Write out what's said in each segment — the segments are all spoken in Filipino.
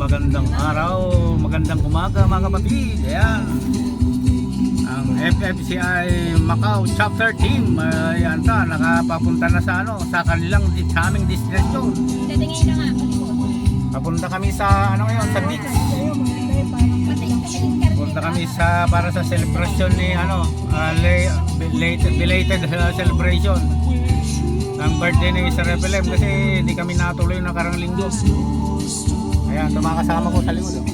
magandang araw, magandang umaga mga kapatid. Ayan, ang FFCI Macau Chapter Team ayan ta, nakapapunta na sa sa kanilang sa aming destination. Tatingin ka nga. Papunta kami sa ngayon, sa beach. Punta kami para sa celebration ni belated celebration ng birthday ni Sir FLM kasi hindi kami natuloy na karang linggo. Ayan, tumakasama ko sa likod.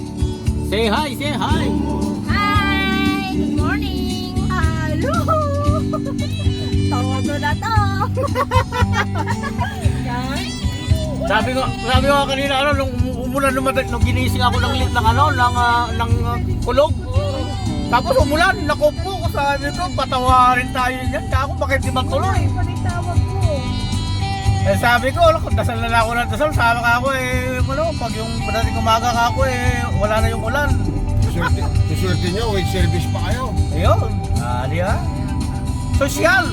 Say hi, say hi! Hi! Good morning! Hello! Todo na to! Sabi ko kanina nung umulan nung ginising ako ng kulog. Tapos umulan, nakupo ko, sabi ko, patawarin tayo niyan. Kako bakit di magtuloy? Eh sabi ko, dasal na ako ng dasal, sama ka ako pag yung padating umaga ka ako wala na yung ulan. Suswerte nyo, with service pa kayo. Ayun, sosyal.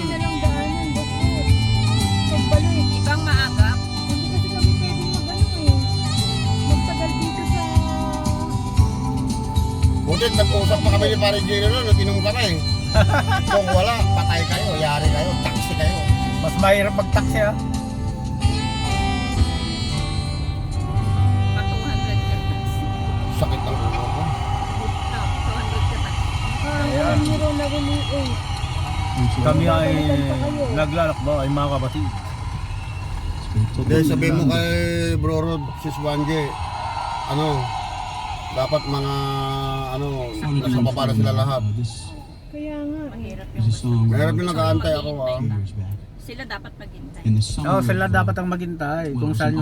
Ibang maaga. Buti, nag-usap pa kami ni Pare Gino noon, nag-inom kami. Kung wala, patay kayo, yari kayo, taxi kayo. Mas mahirap mag-taxi Pa 200 ka. Sakit ng ulo ko. No, 200 ka pa. Ayan. Kami ay naglalakbay mga kapatid. Dahil sabihin mo kay Bro Rod, Sis Wanje, dapat mga, nasa baba na sila lahat. Kaya nga. Mahirap yung Mahirap yung nag-aantay ako Sila dapat maghintay. Sila dapat ang maghintay kung saan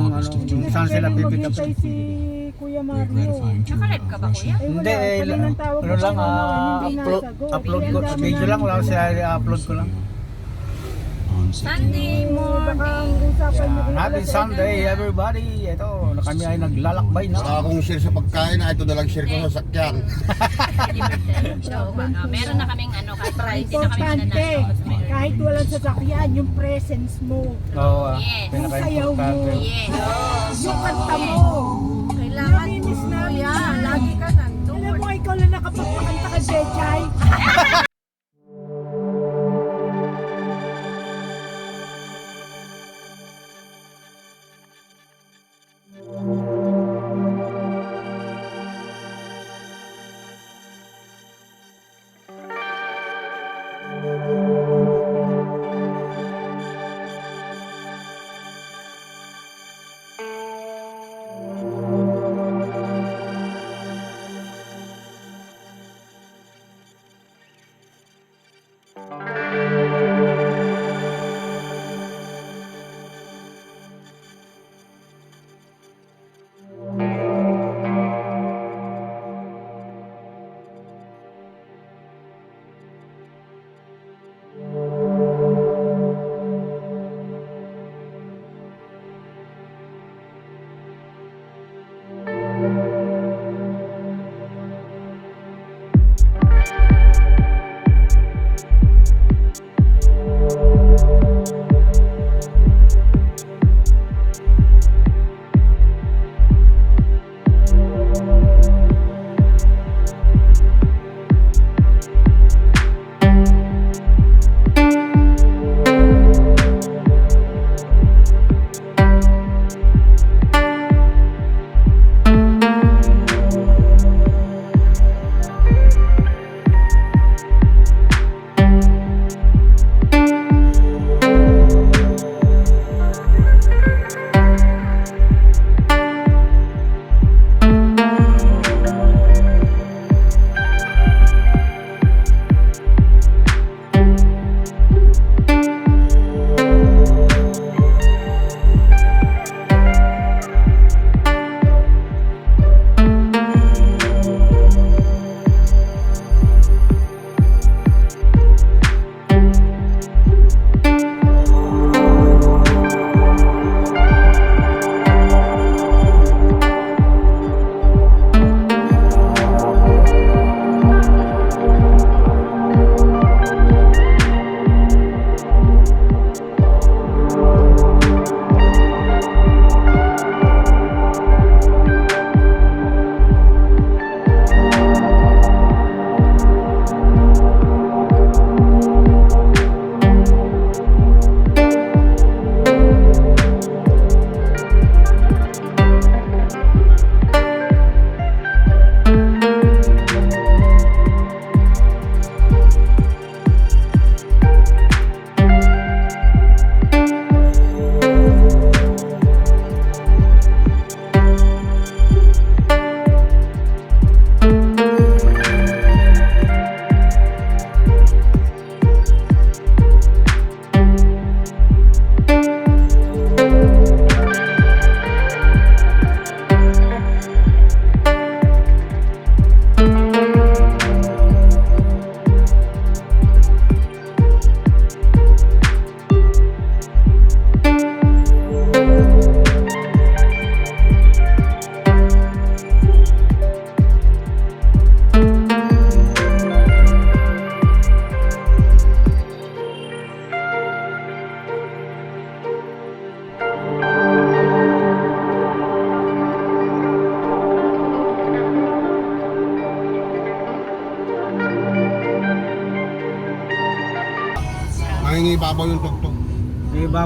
saan sila pipick up. Maghintay si Kuya Mario. Naka-live ka ba, kuya? Hindi, upload ko, video lang wala siya, upload ko lang. Sunday Baka ang morning. usapan niyo Happy Sunday everybody. Ito, kami ay naglalakbay na. Saka kung share sa pagkain, ito na lang share ko sa sakyan. So, meron na kaming kahit Friday na kami importante. mananalo. Kahit walang sasakyan, yung presence mo. Oo, Yes. pinaka-importante. Yes. Yung kanta mo. Kailangan Naminis namin kuya, yan. lagi ka Alam nandun. mo, ikaw lang nakapagpakanta ka, Jejay.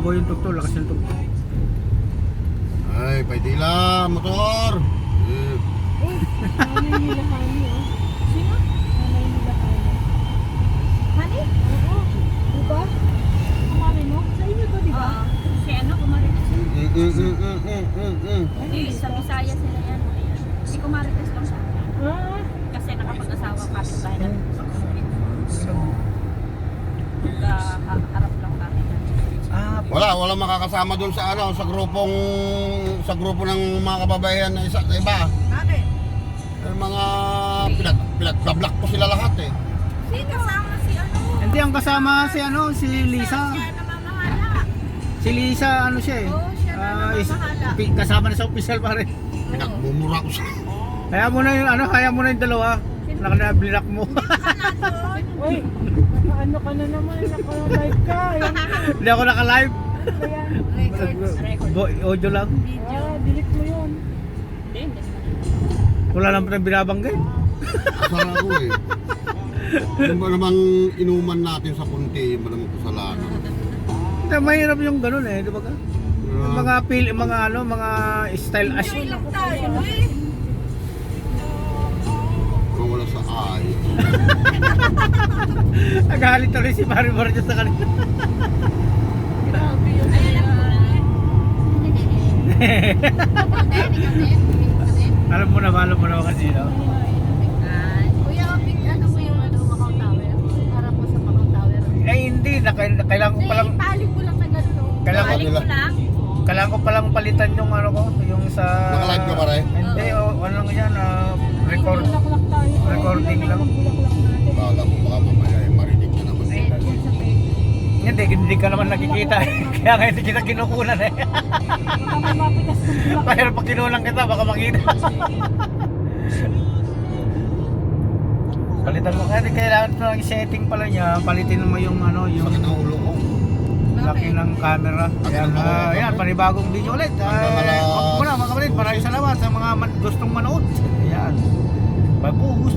Mababaw yung tugtog, lakas yung tugtog. Ay, paidila, motor. Eh, Nanay nila Hani, oh. Sino? Nanay nila Hani. Hani? Oo. Diba? Kumari mo? Sa inyo to, diba? Oo. Si ano, kumarites yun. Ano, Sa Visayas nila yan. Ayan. Si kumarites lang siya. Ah, Kasi nakapag-asawa kapitbahay namin sa harap lang kami. Ah, wala makakasama doon sa ano, sa grupo ng mga kababaihan na iba. bakit? Eh, mga pinag-block ko sila lahat eh. Hindi kasama si ano. hindi ang kasama si ano, si Lisa. Siya namamahala. Si Lisa ano siya eh. Oo, siya namamahala. Kasama na sa official pa rin. Pinagmumura ko sila. Kaya mo na yung ano, kaya mo na yung dalawa. Naka-blirak mo. Uy, ano ka na naman, naka-live ka. Yan, Hindi ako naka-live. Record. Audio lang. delete mo yun. Hindi. Wala naman tayong binabanggit. Kasala ko eh. Yung ba namang inuman natin sa punti, yung ba namang kasalanan? Hindi, mahirap yung ganun eh, di ba ka? Yung mga mga style as lang tayo eh. Kung wala sa ay. nagalit na rin si Marimar dyan sa kanila. Grabe yun. Ayan ako. Alam mo naman kasi, no? Kuya, ano mo yung Macau Tower? Harap mo sa Macau Tower. Eh hindi, kailangan ko palang, Palik mo lang na gano'n. Kailangan ko- Palik mo lang. kailangan ko palang palitan yung ano ko, yung sa... Naka-live ka ba rin? Hindi, ano lang yan, record. Bulaklak tayo. Recording lang. Bulaklak natin. Kala ko baka mamaya eh, marinig ka naman. Hindi ka naman nakikita eh. Kaya nga hindi kita kinukunan eh. Baka may mapitas ng bulaklak. Pero pag kinulang kita, baka makita. Palitan mo, kaya kailangan ito ng setting pala niya. Palitin mo yung ano, yung Sakit ang ulo ko. laki ng camera. Ayan, ayan, panibagong video ulit. Wag mo na mga kapatid, maraming salamat sa mga gustong manood. Ayan. Bagus.